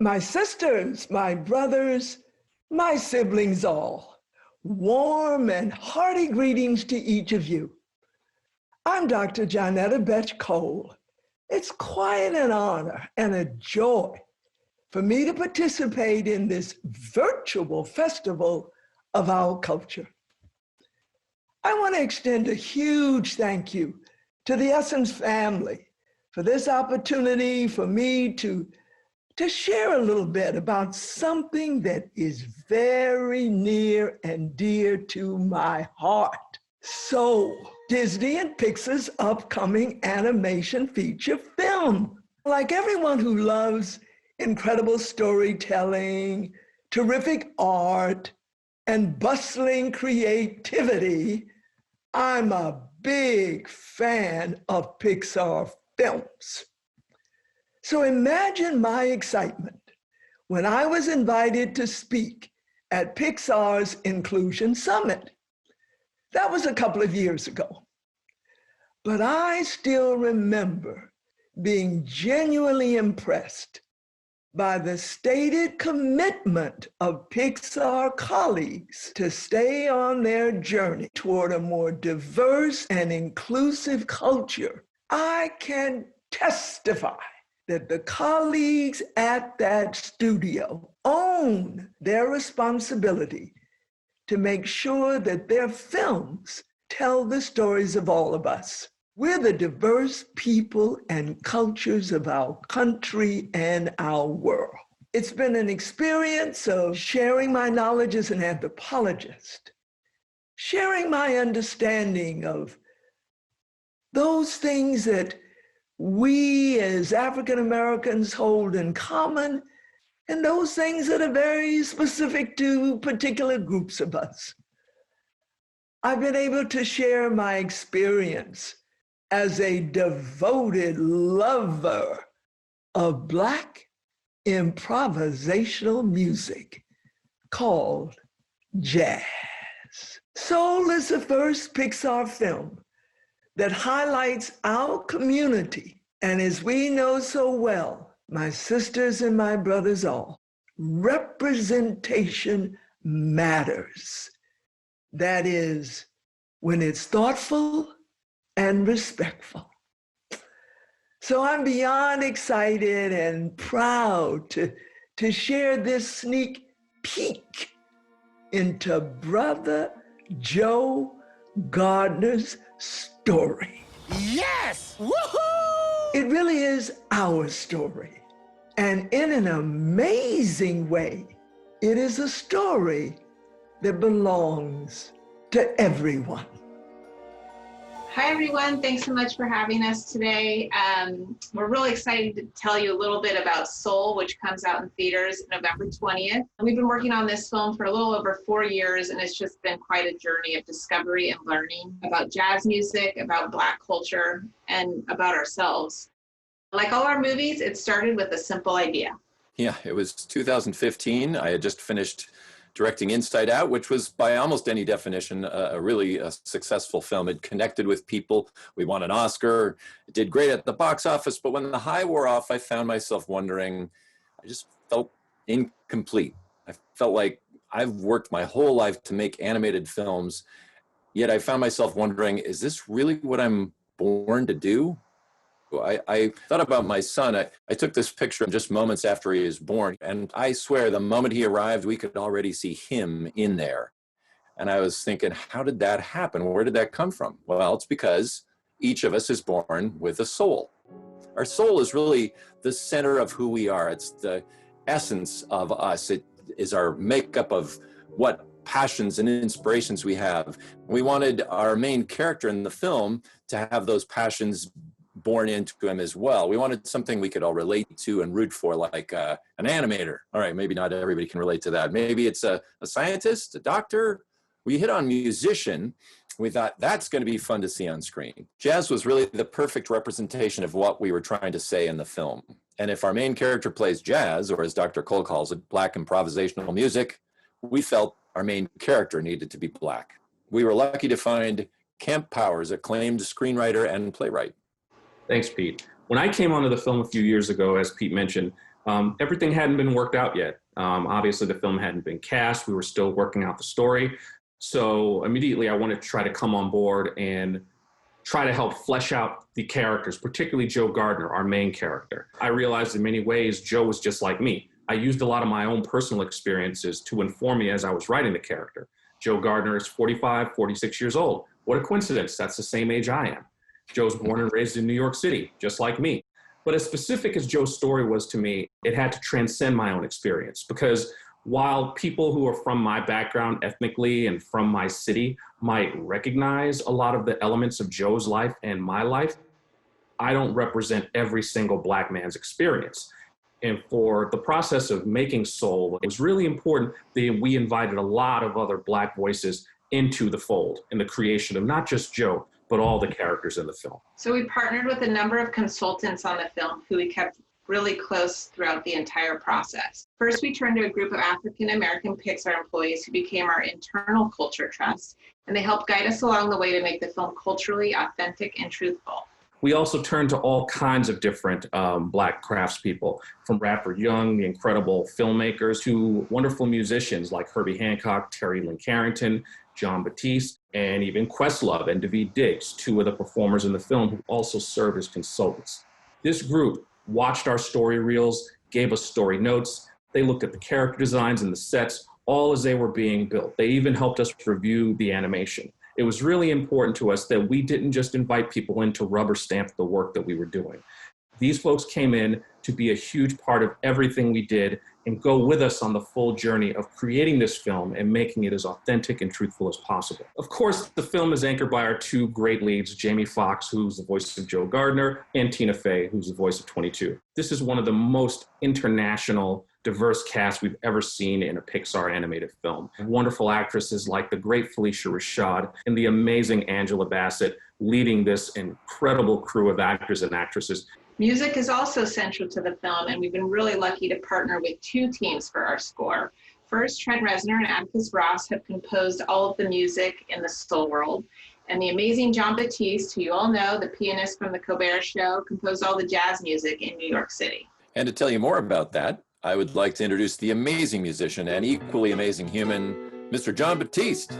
My sisters, my brothers, my siblings all, warm and hearty greetings to each of you. I'm Dr. JOHNNETTA BETSCH Cole. It's quite an honor and a joy for me to participate in this virtual festival of our culture. I want to extend a huge thank you to the Essence family for this opportunity for me to share a little bit about something that is very near and dear to my heart. So, Disney and Pixar's upcoming animation feature film. Like everyone who loves incredible storytelling, terrific art, and bustling creativity, I'm a big fan of Pixar films. So imagine my excitement when I was invited to speak at Pixar's Inclusion Summit. That was a couple of years ago. But I still remember being genuinely impressed by the stated commitment of Pixar colleagues to stay on their journey toward a more diverse and inclusive culture. I can testify that the colleagues at that studio own their responsibility to make sure that their films tell the stories of all of us. We're the diverse people and cultures of our country and our world. It's been an experience of sharing my knowledge as an anthropologist, sharing my understanding of those things that we as African Americans hold in common, and those things that are very specific to particular groups of us. I've been able to share my experience as a devoted lover of Black improvisational music called jazz. Soul is the first Pixar film that highlights our community, and as we know so well, my sisters and my brothers all, representation matters. That is, when it's thoughtful and respectful. So I'm beyond excited and proud to share this sneak peek into Brother Joe Gardner's story. Yes! Woohoo! It really is our story. And in an amazing way, it is a story that belongs to everyone. Hi, everyone. Thanks so much for having us today. We're really excited to tell you a little bit about Soul, which comes out in theaters November 20th. We've been working on this film for a little over 4 years, and it's just been quite a journey of discovery and learning about jazz music, about Black culture, and about ourselves. Like all our movies, it started with a simple idea. Yeah, it was 2015. I had just finished directing Inside Out, which was by almost any definition a really successful film. It connected with people. We won an Oscar. It did great at the box office, but when the high wore off, I found myself wondering, I just felt incomplete. I felt like I've worked my whole life to make animated films, yet I found myself wondering, is this really what I'm born to do? I thought about my son. I took this picture just moments after he was born, and I swear the moment he arrived, we could already see him in there. And I was thinking, how did that happen? Where did that come from? Well, it's because each of us is born with a soul. Our soul is really the center of who we are. It's the essence of us. It is our makeup of what passions and inspirations we have. We wanted our main character in the film to have those passions born into him as well. We wanted something we could all relate to and root for, like an animator. All right, maybe not everybody can relate to that. Maybe it's a scientist, a doctor. We hit on musician. We thought that's going to be fun to see on screen. Jazz was really the perfect representation of what we were trying to say in the film. And if our main character plays jazz, or as Dr. Cole calls it, Black improvisational music, we felt our main character needed to be Black. We were lucky to find Kemp Powers, acclaimed screenwriter and playwright. Thanks, Pete. When I came onto the film a few years ago, as Pete mentioned, Everything hadn't been worked out yet. Obviously, the film hadn't been cast. We were still working out the story. So immediately, I wanted to try to come on board and try to help flesh out the characters, particularly Joe Gardner, our main character. I realized in many ways, Joe was just like me. I used a lot of my own personal experiences to inform me as I was writing the character. Joe Gardner is 45, 46 years old. What a coincidence, that's the same age I am. Joe's born and raised in New York City, just like me. But as specific as Joe's story was to me, it had to transcend my own experience, because while people who are from my background ethnically and from my city might recognize a lot of the elements of Joe's life and my life, I don't represent every single Black man's experience. And for the process of making Soul, it was really important that we invited a lot of other Black voices into the fold in the creation of not just Joe, but all the characters in the film. So we partnered with a number of consultants on the film who we kept really close throughout the entire process. First, we turned to a group of African-American Pixar employees who became our internal culture trust, and they helped guide us along the way to make the film culturally authentic and truthful. We also turned to all kinds of different Black craftspeople, from Radford Young, the incredible filmmakers, to wonderful musicians like Herbie Hancock, Terry Lynn Carrington, John Batiste, and even Questlove and Daveed Diggs, two of the performers in the film who also served as consultants. This group watched our story reels, gave us story notes. They looked at the character designs and the sets, all as they were being built. They even helped us review the animation. It was really important to us that we didn't just invite people in to rubber stamp the work that we were doing. These folks came in to be a huge part of everything we did and go with us on the full journey of creating this film and making it as authentic and truthful as possible. Of course, the film is anchored by our two great leads, Jamie Foxx, who's the voice of Joe Gardner, and Tina Fey, who's the voice of 22. This is one of the most international, diverse casts we've ever seen in a Pixar animated film. Wonderful actresses like the great Felicia Rashad and the amazing Angela Bassett leading this incredible crew of actors and actresses. Music is also central to the film, and we've been really lucky to partner with two teams for our score. First, Trent Reznor and Atticus Ross have composed all of the music in the Soul world, and the amazing John Batiste, who you all know, the pianist from the Colbert Show, composed all the jazz music in New York City. And to tell you more about that, I would like to introduce the amazing musician and equally amazing human, Mr. John Batiste.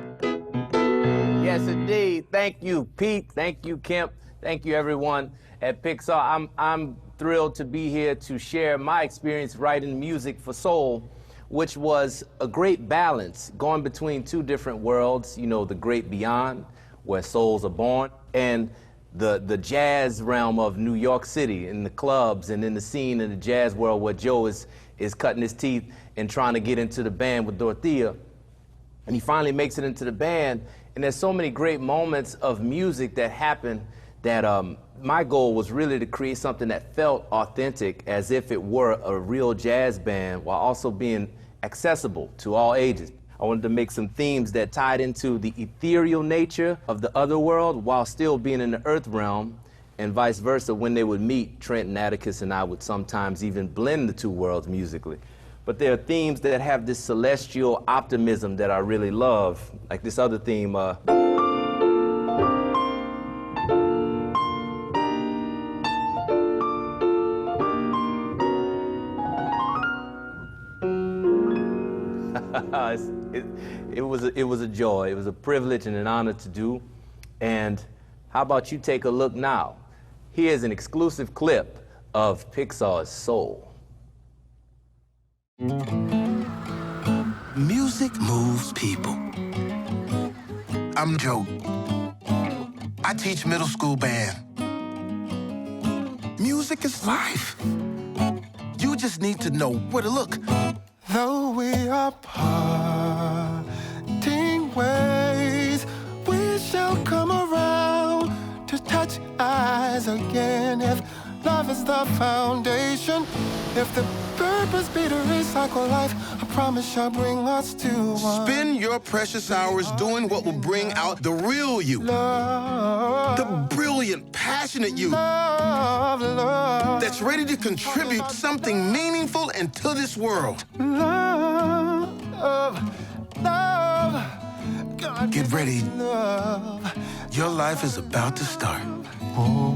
Yes, indeed. Thank you, Pete. Thank you, Kemp. Thank you, everyone at Pixar. I'm thrilled to be here to share my experience writing music for Soul, which was a great balance going between two different worlds, you know, the great beyond, where souls are born, and the jazz realm of New York City, in the clubs and in the scene in the jazz world where Joe is cutting his teeth and trying to get into the band with Dorothea. And he finally makes it into the band, and there's so many great moments of music that happen that my goal was really to create something that felt authentic, as if it were a real jazz band, while also being accessible to all ages. I wanted to make some themes that tied into the ethereal nature of the other world while still being in the earth realm, and vice versa. When they would meet, Trent and Atticus and I would sometimes even blend the two worlds musically. But there are themes that have this celestial optimism that I really love, like this other theme, it was a joy. It was a privilege and an honor to do. And how about you take a look now? Here's an exclusive clip of Pixar's Soul. Music moves people. I'm Joe. I teach middle school band. Music is life. You just need to know where to look. Though we are parting ways, we shall come around to touch eyes again. If love is the foundation, if the purpose be to recycle life, I promise shall bring us to one. Spend your precious hours doing what will bring out the real you. Love, The brilliant, passionate you love, love, that's ready to contribute something meaningful into this world. love, love. God, Get ready. love. Your life is about to start. Oh.